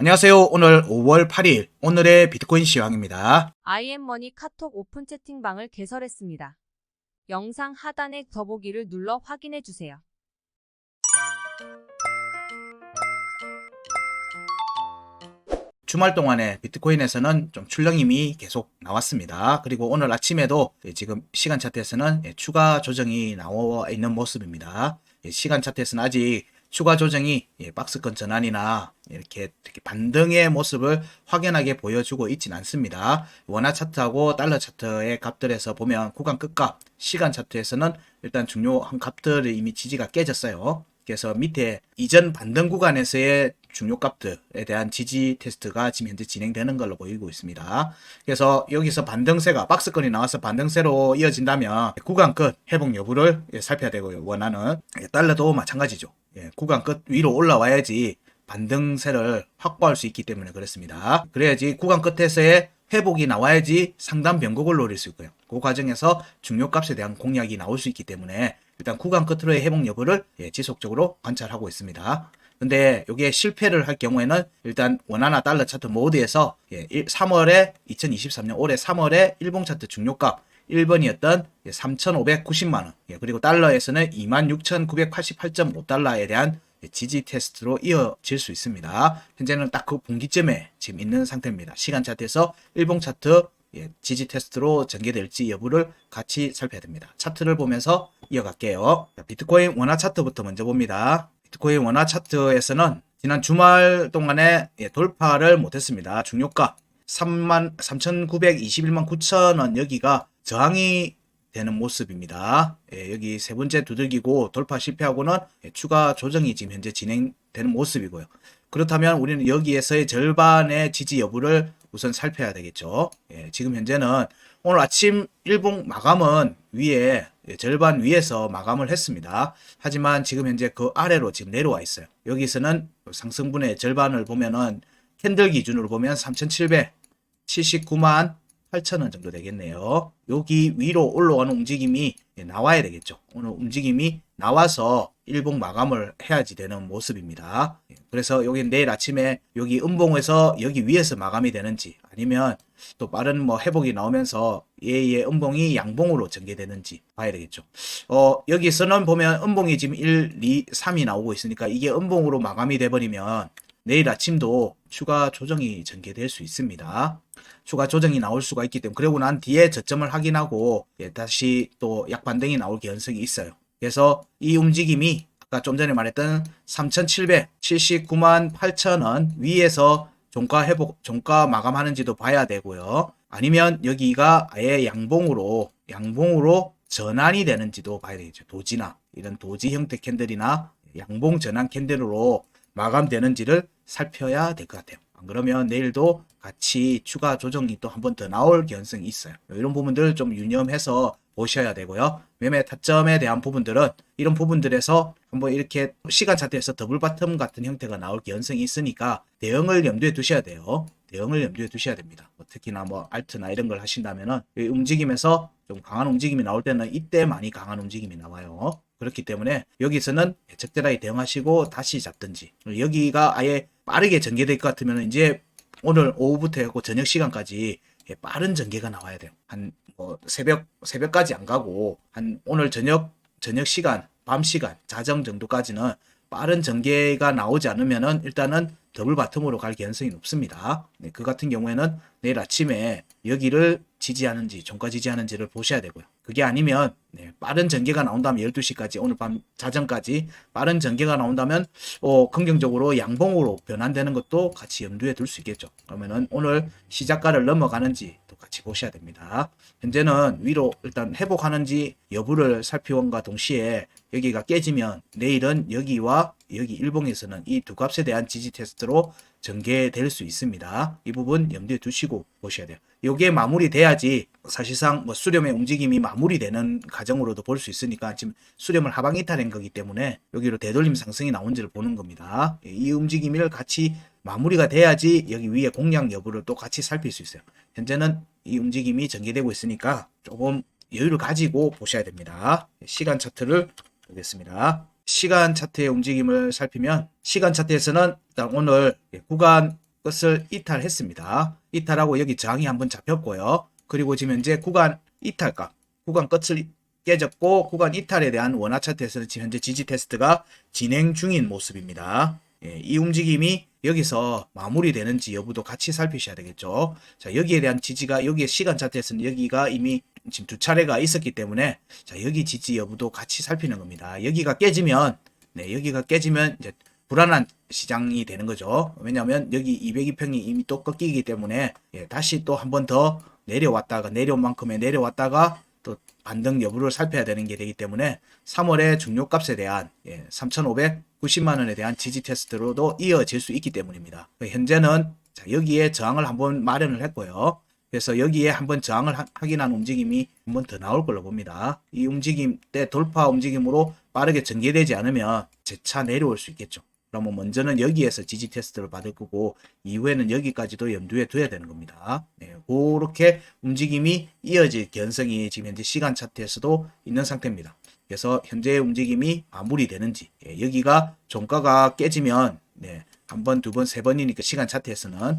안녕하세요. 오늘 5월 8일 오늘의 비트코인 시황입니다. IM머니 카톡 오픈 채팅방을 개설했습니다. 영상 하단의 더보기를 눌러 확인해주세요. 주말 동안에 비트코인에서는 좀 출렁임이 계속 나왔습니다. 그리고 오늘 아침에도 지금 시간 차트에서는 추가 조정이 나와 있는 모습입니다. 시간 차트에서는 아직 추가 조정이 박스권 전환이나 이렇게 반등의 모습을 확연하게 보여주고 있진 않습니다. 원화 차트하고 달러 차트의 값들에서 보면 구간 끝값, 시간 차트에서는 일단 중요한 값들이 이미 지지가 깨졌어요. 그래서 밑에 이전 반등 구간에서의 중요 값들에 대한 지지 테스트가 지금 현재 진행되는 걸로 보이고 있습니다. 그래서 여기서 반등세가 박스권이 나와서 반등세로 이어진다면 구간 끝 회복 여부를 살펴야 되고요. 원하는 달러도 마찬가지죠. 구간 끝 위로 올라와야지 반등세를 확보할 수 있기 때문에 그렇습니다. 그래야지 구간 끝에서의 회복이 나와야지 상단 변곡을 노릴 수 있고요. 그 과정에서 중요 값에 대한 공략이 나올 수 있기 때문에 일단 구간 끝으로의 회복 여부를 지속적으로 관찰하고 있습니다. 근데 이게 실패를 할 경우에는 일단 원화나 달러 차트 모두에서 2023년 올해 3월에 일봉 차트 중요값 1번이었던 3,590만원, 그리고 달러에서는 26,988.5달러에 대한 지지 테스트로 이어질 수 있습니다. 현재는 딱 그 분기점에 지금 있는 상태입니다. 시간 차트에서 일봉 차트 지지 테스트로 전개될지 여부를 같이 살펴야 됩니다. 차트를 보면서 이어갈게요. 비트코인 원화 차트부터 먼저 봅니다. 비트코인 원화 차트에서는 지난 주말 동안에 돌파를 못했습니다. 중요가 3,921만 9천원 여기가 저항이 되는 모습입니다. 여기 세 번째 두들기고 돌파 실패하고는 추가 조정이 지금 현재 진행되는 모습이고요. 그렇다면 우리는 여기에서의 절반의 지지 여부를 우선 살펴야 되겠죠. 지금 현재는 오늘 아침 일봉 마감은 위에 절반 위에서 마감을 했습니다. 하지만 지금 현재 그 아래로 지금 내려와 있어요. 여기서는 상승분의 절반을 보면은 캔들 기준으로 보면 3,779만 8천원 정도 되겠네요. 여기 위로 올라오는 움직임이 나와야 되겠죠. 오늘 움직임이 나와서 일봉 마감을 해야지 되는 모습입니다. 그래서 여기 내일 아침에 여기 음봉에서 여기 위에서 마감이 되는지 아니면 또 빠른 회복이 나오면서 얘의 음봉이 양봉으로 전개되는지 봐야 되겠죠. 여기서는 보면 음봉이 지금 1, 2, 3이 나오고 있으니까 이게 음봉으로 마감이 돼버리면 내일 아침도 추가 조정이 전개될 수 있습니다. 추가 조정이 나올 수가 있기 때문에 그러고 난 뒤에 저점을 확인하고 다시 또 약반등이 나올 가능성이 있어요. 그래서 이 움직임이 아까 좀 전에 말했던 3,779만 8천원 위에서 종가 마감하는지도 봐야 되고요. 아니면 여기가 아예 양봉으로 전환이 되는지도 봐야 되겠죠. 도지나 이런 도지 형태 캔들이나 양봉 전환 캔들로 마감되는지를 살펴야 될 것 같아요. 안 그러면 내일도 같이 추가 조정이 또 한 번 더 나올 가능성이 있어요. 이런 부분들 좀 유념해서 보셔야 되고요. 매매 타점에 대한 부분들은 이런 부분들에서 한번 이렇게 시간 차트에서 더블 바텀 같은 형태가 나올 가능성이 있으니까 대응을 염두에 두셔야 돼요. 대응을 염두에 두셔야 됩니다. 특히나 알트나 이런 걸 하신다면은 움직임에서 좀 강한 움직임이 나올 때는 이때 많이 강한 움직임이 나와요. 그렇기 때문에 여기서는 적절하게 대응하시고 다시 잡든지, 여기가 아예 빠르게 전개될 것 같으면 이제 오늘 오후부터 해고 저녁 시간까지 빠른 전개가 나와야 돼요. 한 새벽까지 안 가고 한 오늘 저녁 시간, 밤 시간, 자정 정도까지는 빠른 전개가 나오지 않으면은 일단은 더블 바텀으로 갈 가능성이 높습니다. 그 같은 경우에는 내일 아침에 여기를 지지하는지 종가 지지하는지를 보셔야 되고요. 그게 아니면 빠른 전개가 나온다면 12시까지 오늘 밤 자정까지 빠른 전개가 나온다면 긍정적으로 양봉으로 변환되는 것도 같이 염두에 둘 수 있겠죠. 그러면은 오늘 시작가를 넘어가는지 또 같이 보셔야 됩니다. 현재는 위로 일단 회복하는지 여부를 살피원과 동시에 여기가 깨지면 내일은 여기와 여기 일봉에서는 이 두 값에 대한 지지 테스트로 전개될 수 있습니다. 이 부분 염두에 두시고 보셔야 돼요. 이게 마무리돼야지 사실상 수렴의 움직임이 마무리되는 과정으로도 볼 수 있으니까 지금 수렴을 하방 이탈한 거기 때문에 여기로 되돌림 상승이 나온지를 보는 겁니다. 이 움직임을 같이 마무리가 돼야지 여기 위에 공략 여부를 또 같이 살필 수 있어요. 현재는 이 움직임이 전개되고 있으니까 조금 여유를 가지고 보셔야 됩니다. 시간 차트를 보겠습니다. 시간 차트의 움직임을 살피면 시간 차트에서는 일단 오늘 구간 끝을 이탈했습니다. 이탈하고 여기 저항이 한번 잡혔고요. 그리고 지금 현재 구간 이탈값, 구간 끝을 깨졌고 구간 이탈에 대한 원화 차트에서는 지금 현재 지지 테스트가 진행 중인 모습입니다. 이 움직임이 여기서 마무리되는지 여부도 같이 살피셔야 되겠죠. 자, 여기에 대한 지지가 여기에 시간 차트에서는 여기가 이미 지금 두 차례가 있었기 때문에 자, 여기 지지 여부도 같이 살피는 겁니다. 여기가 깨지면 여기가 깨지면 이제 불안한 시장이 되는 거죠. 왜냐하면 여기 202평이 이미 또 꺾이기 때문에 다시 또 한 번 더 내려왔다가 내려온 만큼의 내려왔다가 또 반등 여부를 살펴야 되는 게 되기 때문에 3월의 중요값에 대한 3,590만 원에 대한 지지 테스트로도 이어질 수 있기 때문입니다. 현재는 자, 여기에 저항을 한번 마련을 했고요. 그래서 여기에 한번 저항을 확인한 움직임이 한번 더 나올 걸로 봅니다. 이 움직임 때 돌파 움직임으로 빠르게 전개되지 않으면 재차 내려올 수 있겠죠. 그러면 먼저는 여기에서 지지 테스트를 받을 거고 이후에는 여기까지도 염두에 둬야 되는 겁니다. 그렇게 움직임이 이어질 개연성이 지금 현재 시간 차트에서도 있는 상태입니다. 그래서 현재의 움직임이 마무리되는지 여기가 종가가 깨지면 한 번, 두 번, 세 번이니까 시간 차트에서는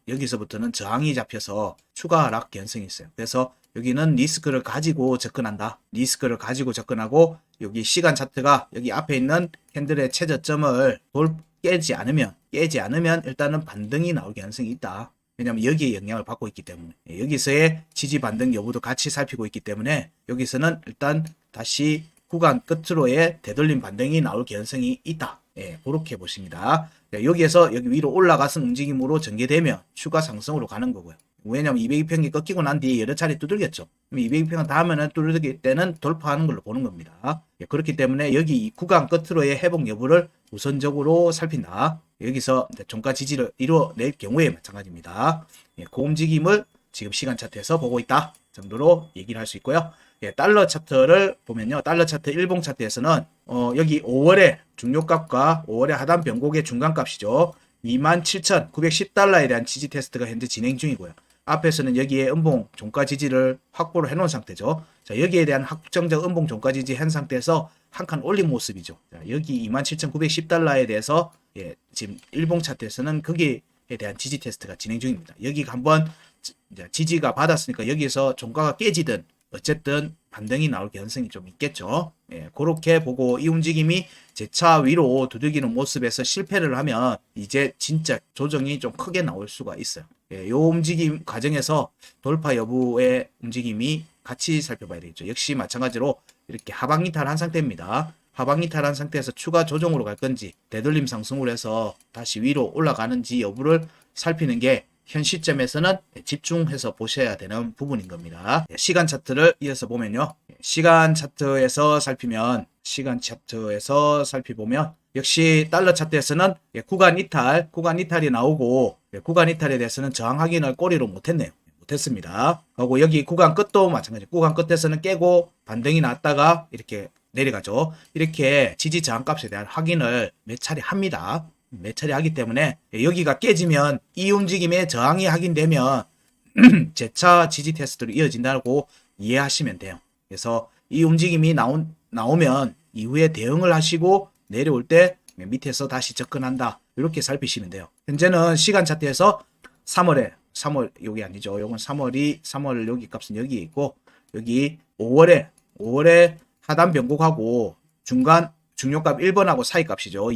여기서부터는 저항이 잡혀서 추가 하락 개연성이 있어요. 그래서 여기는 리스크를 가지고 접근한다. 리스크를 가지고 접근하고 여기 시간 차트가 여기 앞에 있는 캔들의 최저점을 깨지 않으면 일단은 반등이 나올 가능성이 있다. 왜냐하면 여기에 영향을 받고 있기 때문에 여기서의 지지 반등 여부도 같이 살피고 있기 때문에 여기서는 일단 다시 구간 끝으로의 되돌림 반등이 나올 가능성이 있다. 그렇게 보십니다. 여기에서 여기 위로 올라가서 움직임으로 전개되면 추가 상승으로 가는 거고요. 왜냐면 202평이 꺾이고 난 뒤에 여러 차례 두들겼죠. 202평은 다음에는 두들길 때는 돌파하는 걸로 보는 겁니다. 그렇기 때문에 여기 이 구간 끝으로의 회복 여부를 우선적으로 살핀다. 여기서 종가 지지를 이뤄낼 경우에 마찬가지입니다. 그 움직임을 지금 시간 차트에서 보고 있다 정도로 얘기를 할 수 있고요. 달러 차트를 보면요. 달러 차트 일봉 차트에서는 여기 5월의 중요값과 5월의 하단 변곡의 중간값이죠. 27,910달러에 대한 지지 테스트가 현재 진행 중이고요. 앞에서는 여기에 음봉 종가 지지를 확보를 해놓은 상태죠. 자, 여기에 대한 확정적 음봉 종가 지지 한 상태에서 한 칸 올린 모습이죠. 자, 여기 27,910달러에 대해서 지금 일봉 차트에서는 거기에 대한 지지 테스트가 진행 중입니다. 여기가 한번 지지가 받았으니까 여기서 종가가 깨지든 어쨌든 반등이 나올 가능성이 좀 있겠죠. 그렇게 보고 이 움직임이 재차 위로 두들기는 모습에서 실패를 하면 이제 진짜 조정이 좀 크게 나올 수가 있어요. 이 움직임 과정에서 돌파 여부의 움직임이 같이 살펴봐야 되겠죠. 역시 마찬가지로 이렇게 하방 이탈한 상태입니다. 하방 이탈한 상태에서 추가 조정으로 갈 건지 되돌림 상승으로 해서 다시 위로 올라가는지 여부를 살피는 게 현 시점에서는 집중해서 보셔야 되는 부분인 겁니다. 시간 차트를 이어서 보면요. 시간 차트에서 살피보면 역시 달러 차트에서는 구간 이탈이 나오고 구간 이탈에 대해서는 저항 확인을 꼬리로 못했네요. 못했습니다. 그리고 여기 구간 끝도 마찬가지. 구간 끝에서는 깨고 반등이 났다가 이렇게 내려가죠. 이렇게 지지 저항 값에 대한 확인을 몇 차례 합니다. 몇 차례 하기 때문에 여기가 깨지면 이 움직임에 저항이 확인되면 재차 지지 테스트로 이어진다고 이해하시면 돼요. 그래서 이 움직임이 나오면 이후에 대응을 하시고 내려올 때 밑에서 다시 접근한다. 이렇게 살피시면 돼요. 현재는 시간 차트에서 3월 여기 아니죠. 요건 3월 여기 값은 여기 있고 여기 5월에 하단 변곡하고 중요값 1번하고 사이 값이죠.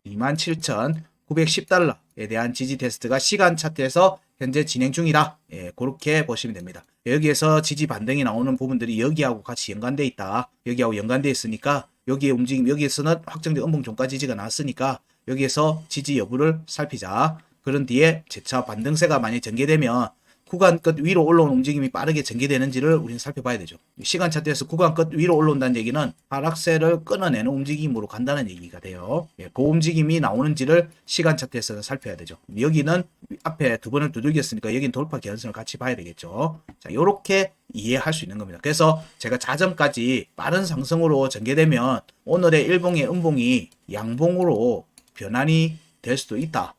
27,910달러에 대한 지지 테스트가 시간 차트에서 현재 진행 중이다. 그렇게 보시면 됩니다. 여기에서 지지 반등이 나오는 부분들이 여기하고 같이 연관돼 있다. 여기하고 연관돼 있으니까 여기의 움직임, 여기에서는 확정된 음봉 종가 지지가 나왔으니까 여기에서 지지 여부를 살피자. 그런 뒤에 재차 반등세가 만약 전개되면 구간 끝 위로 올라오는 움직임이 빠르게 전개되는지를 우리는 살펴봐야 되죠. 시간 차트에서 구간 끝 위로 올라온다는 얘기는 하락세를 끊어내는 움직임으로 간다는 얘기가 돼요. 그 움직임이 나오는지를 시간 차트에서 살펴야 되죠. 여기는 앞에 두 번을 두들겼으니까 여기는 돌파 개연성을 같이 봐야 되겠죠. 자, 요렇게 이해할 수 있는 겁니다. 그래서 제가 자정까지 빠른 상승으로 전개되면 오늘의 일봉의 음봉이 양봉으로 변환이 될 수도 있다.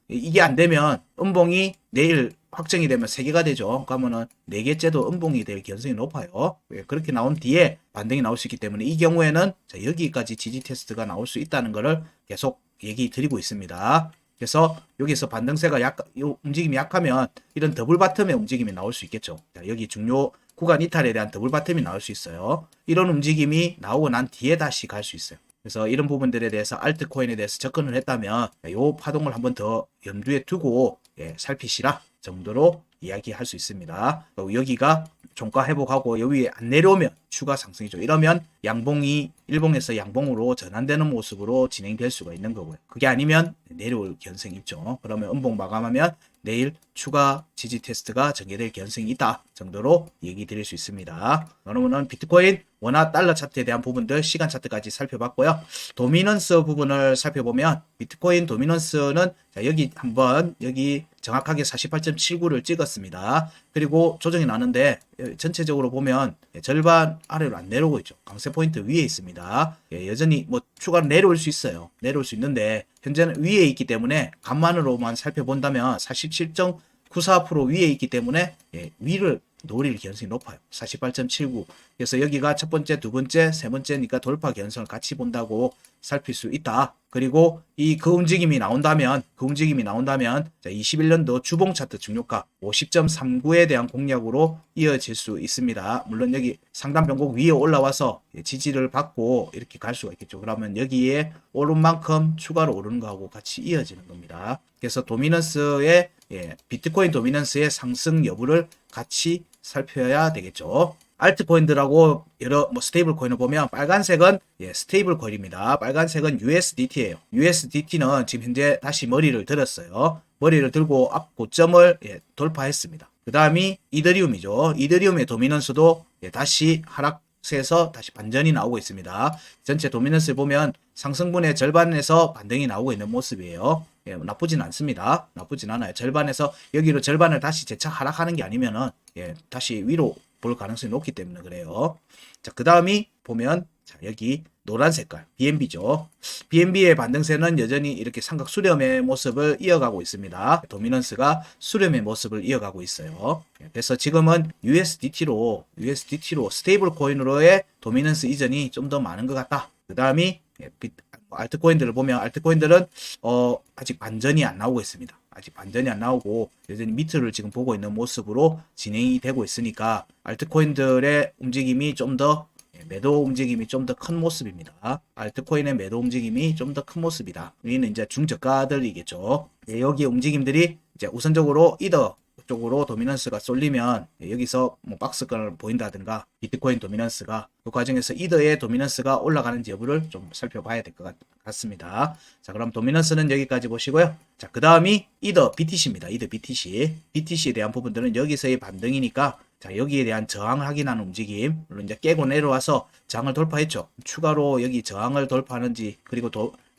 이게 안 되면 음봉이 내일 확정이 되면 3개가 되죠. 그러면은 4개째도 음봉이 될 가능성이 높아요. 그렇게 나온 뒤에 반등이 나올 수 있기 때문에 이 경우에는 자, 여기까지 지지 테스트가 나올 수 있다는 것을 계속 얘기 드리고 있습니다. 그래서 여기서 반등세가 요 움직임이 약하면 이런 더블 바텀의 움직임이 나올 수 있겠죠. 자, 여기 중요 구간 이탈에 대한 더블 바텀이 나올 수 있어요. 이런 움직임이 나오고 난 뒤에 다시 갈 수 있어요. 그래서 이런 부분들에 대해서 알트코인에 대해서 접근을 했다면 요 파동을 한번 더 염두에 두고 살피시라 정도로 이야기할 수 있습니다. 여기가 종가 회복하고 여기 안 내려오면 추가 상승이죠. 이러면 양봉이 일봉에서 양봉으로 전환되는 모습으로 진행될 수가 있는 거고요. 그게 아니면 내려올 가능성이 있죠. 그러면 음봉 마감하면 내일 추가 지지 테스트가 전개될 가능성이 있다 정도로 얘기 드릴 수 있습니다. 그러면은 비트코인, 원화, 달러 차트에 대한 부분들 시간 차트까지 살펴봤고요. 도미넌스 부분을 살펴보면 비트코인 도미넌스는 자, 여기 한번 여기 정확하게 48.79를 찍었습니다. 그리고 조정이 나는데 전체적으로 보면 절반 아래로 안 내려오고 있죠. 강세 포인트 위에 있습니다. 여전히 뭐 추가로 내려올 수 있어요. 내려올 수 있는데 현재는 위에 있기 때문에 간만으로만 살펴본다면 47.94% 위에 있기 때문에 위를 노릴 가능성이 높아요. 48.79. 그래서 여기가 첫 번째, 두 번째, 세 번째니까 돌파 가능성을 같이 본다고 살필 수 있다. 그리고 그 움직임이 나온다면 자, 21년도 주봉 차트 중요가 50.39에 대한 공략으로 이어질 수 있습니다. 물론 여기 상단 변곡 위에 올라와서 지지를 받고 이렇게 갈 수가 있겠죠. 그러면 여기에 오른 만큼 추가로 오르는 거하고 같이 이어지는 겁니다. 그래서 도미넌스의 비트코인 도미넌스의 상승 여부를 같이 살펴야 되겠죠. 알트코인들하고 여러 스테이블 코인을 보면 빨간색은 스테이블 코인입니다. 빨간색은 USDT예요. USDT는 지금 현재 다시 머리를 들었어요. 머리를 들고 앞 고점을 돌파했습니다. 그 다음이 이더리움이죠. 이더리움의 도미넌스도 다시 하락세에서 다시 반전이 나오고 있습니다. 전체 도미넌스를 보면 상승분의 절반에서 반등이 나오고 있는 모습이에요. 나쁘진 않습니다. 나쁘진 않아요. 절반에서 여기로 절반을 다시 재차 하락하는 게 아니면은 다시 위로 볼 가능성이 높기 때문에 그래요. 자, 그 다음이 보면 자, 여기 노란 색깔 BNB죠. BNB의 반등세는 여전히 이렇게 삼각 수렴의 모습을 이어가고 있습니다. 도미넌스가 수렴의 모습을 이어가고 있어요. 그래서 지금은 USDT로 스테이블 코인으로의 도미넌스 이전이 좀 더 많은 것 같다. 그 다음이 알트코인들을 보면 알트코인들은 아직 반전이 안 나오고 있습니다. 아직 반전이 안 나오고 여전히 밑을 지금 보고 있는 모습으로 진행이 되고 있으니까 알트코인들의 움직임이 좀 더 매도 움직임이 좀 더 큰 모습입니다. 알트코인의 매도 움직임이 좀 더 큰 모습이다. 여기는 이제 중저가들이겠죠. 여기에 움직임들이 이제 우선적으로 이더 쪽으로 도미넌스가 쏠리면 여기서 뭐 박스권을 보인다든가 비트코인 도미넌스가 그 과정에서 이더의 도미넌스가 올라가는지 여부를 좀 살펴봐야 될 것 같습니다. 자, 그럼 도미넌스는 여기까지 보시고요. 자, 그 다음이 이더 BTC입니다. 이더 BTC. BTC에 대한 부분들은 여기서의 반등이니까 자, 여기에 대한 저항을 확인하는 움직임. 물론 이제 깨고 내려와서 저항을 돌파했죠. 추가로 여기 저항을 돌파하는지 그리고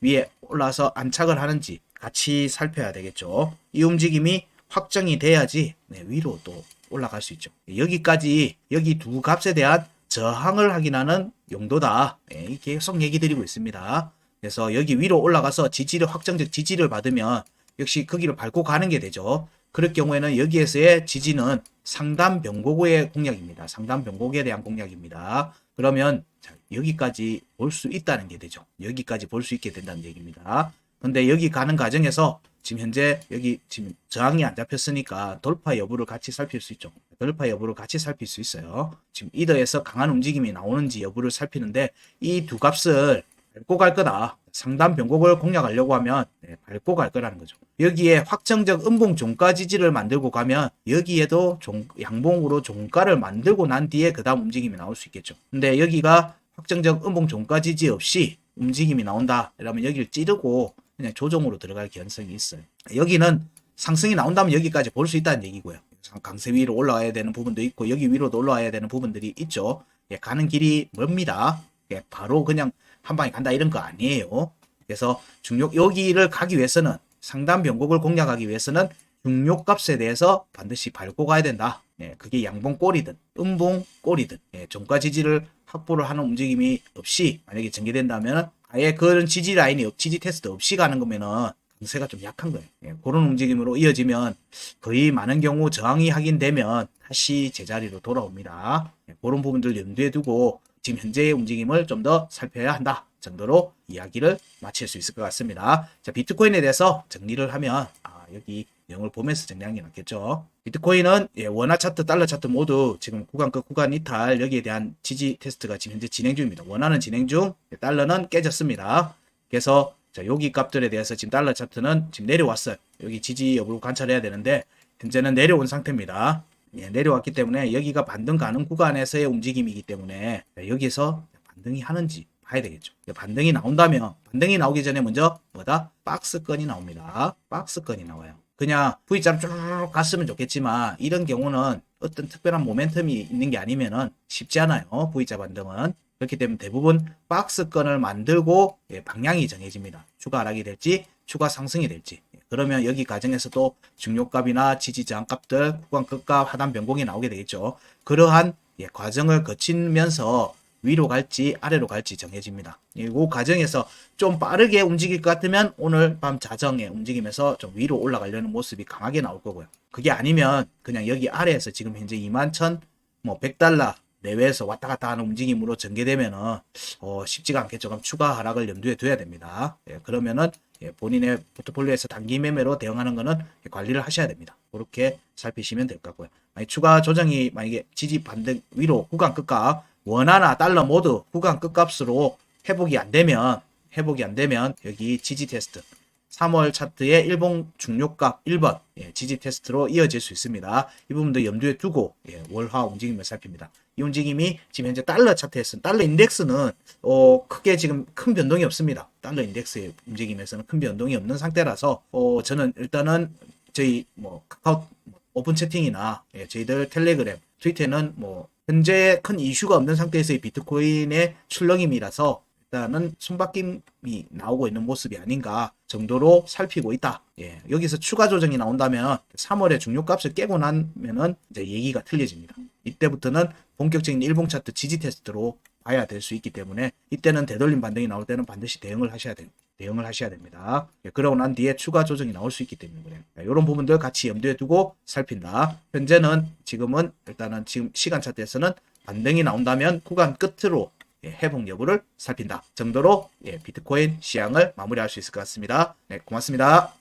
위에 올라와서 안착을 하는지 같이 살펴야 되겠죠. 이 움직임이 확정이 돼야지 위로 또 올라갈 수 있죠. 여기까지 여기 두 값에 대한 저항을 확인하는 용도다. 계속 얘기 드리고 있습니다. 그래서 여기 위로 올라가서 확정적 지지를 받으면 역시 거기를 밟고 가는 게 되죠. 그럴 경우에는 여기에서의 지지는 상단 변곡의 공략입니다. 상단 변곡에 대한 공략입니다. 그러면 여기까지 볼 수 있다는 게 되죠. 여기까지 볼 수 있게 된다는 얘기입니다. 근데 여기 가는 과정에서 지금 현재 여기 지금 저항이 안 잡혔으니까 돌파 여부를 같이 살필 수 있죠. 돌파 여부를 같이 살필 수 있어요. 지금 이더에서 강한 움직임이 나오는지 여부를 살피는데 이 두 값을 밟고 갈 거다. 상단 변곡을 공략하려고 하면 밟고 갈 거라는 거죠. 여기에 확정적 음봉 종가 지지를 만들고 가면 여기에도 양봉으로 종가를 만들고 난 뒤에 그 다음 움직임이 나올 수 있겠죠. 근데 여기가 확정적 음봉 종가 지지 없이 움직임이 나온다. 그러면 여기를 찌르고 그냥 조정으로 들어갈 가능성이 있어요. 여기는 상승이 나온다면 여기까지 볼 수 있다는 얘기고요. 강세 위로 올라와야 되는 부분도 있고 여기 위로도 올라와야 되는 부분들이 있죠. 가는 길이 멉니다. 바로 그냥 한 방에 간다 이런 거 아니에요. 그래서 여기를 가기 위해서는 상단 변곡을 공략하기 위해서는 중요값에 대해서 반드시 밟고 가야 된다. 그게 양봉 꼬리든 음봉 꼬리든 종가 지지를 확보를 하는 움직임이 없이 만약에 전개된다면 아예 그런 지지 라인이 지지 테스트 없이 가는 거면은 강세가 좀 약한 거예요. 그런 움직임으로 이어지면 거의 많은 경우 저항이 확인되면 다시 제자리로 돌아옵니다. 그런 부분들 염두에 두고 지금 현재의 움직임을 좀 더 살펴야 한다 정도로 이야기를 마칠 수 있을 것 같습니다. 자, 비트코인에 대해서 정리를 하면 여기 내용을 보면서 정리하는 게 낫겠죠. 비트코인은 원화 차트, 달러 차트 모두 지금 구간급, 구간 이탈 여기에 대한 지지 테스트가 지금 현재 진행 중입니다. 원화는 진행 중, 달러는 깨졌습니다. 그래서 자, 여기 값들에 대해서 지금 달러 차트는 지금 내려왔어요. 여기 지지 여부를 관찰해야 되는데 현재는 내려온 상태입니다. 내려왔기 때문에 여기가 반등 가능 구간에서의 움직임이기 때문에 여기서 반등이 하는지 봐야 되겠죠. 반등이 나온다면 반등이 나오기 전에 먼저 뭐다? 박스권이 나옵니다. 박스권이 나와요. 그냥 V자로 쭉 갔으면 좋겠지만 이런 경우는 어떤 특별한 모멘텀이 있는 게 아니면은 쉽지 않아요. V자 반등은. 그렇기 때문에 대부분 박스권을 만들고 방향이 정해집니다. 추가 하락이 될지 추가 상승이 될지. 그러면 여기 과정에서도 중요값이나 지지 저항값들, 구간 끝값, 하단 변곡이 나오게 되겠죠. 그러한 과정을 거치면서 위로 갈지 아래로 갈지 정해집니다. 이 과정에서 좀 빠르게 움직일 것 같으면 오늘 밤 자정에 움직이면서 좀 위로 올라가려는 모습이 강하게 나올 거고요. 그게 아니면 그냥 여기 아래에서 지금 현재 21,100달러 내외에서 왔다 갔다 하는 움직임으로 전개되면은 쉽지가 않겠죠. 그럼 추가 하락을 염두에 둬야 됩니다. 그러면은 본인의 포트폴리오에서 단기 매매로 대응하는 거는 관리를 하셔야 됩니다. 그렇게 살피시면 될 것 같고요. 만약 추가 조정이 만약에 지지 반등 위로 구간 끝값 원화나 달러 모두 구간 끝값으로 회복이 안 되면 여기 지지 테스트 3월 차트의 일봉 중요값 1번 지지 테스트로 이어질 수 있습니다. 이 부분도 염두에 두고 월화 움직임을 살핍니다. 이 움직임이 지금 현재 달러 차트에서는 달러 인덱스는 크게 지금 큰 변동이 없습니다. 달러 인덱스의 움직임에서는 큰 변동이 없는 상태라서 저는 일단은 저희 카카오 오픈 채팅이나 저희들 텔레그램, 트위터는 현재 큰 이슈가 없는 상태에서의 비트코인의 출렁임이라서 일단은 손바뀜이 나오고 있는 모습이 아닌가 정도로 살피고 있다. 여기서 추가 조정이 나온다면 3월에 중요값을 깨고 나면은 이제 얘기가 틀려집니다. 이때부터는 본격적인 일봉 차트 지지 테스트로 봐야 될 수 있기 때문에 이때는 되돌림 반등이 나올 때는 반드시 대응을 하셔야 됩니다. 그러고 난 뒤에 추가 조정이 나올 수 있기 때문에 그래요. 이런 부분들 같이 염두에 두고 살핀다. 현재는 지금은 일단은 지금 시간 차트에서는 반등이 나온다면 구간 끝으로 회복 여부를 살핀다 정도로 비트코인 시향을 마무리할 수 있을 것 같습니다. 네, 고맙습니다.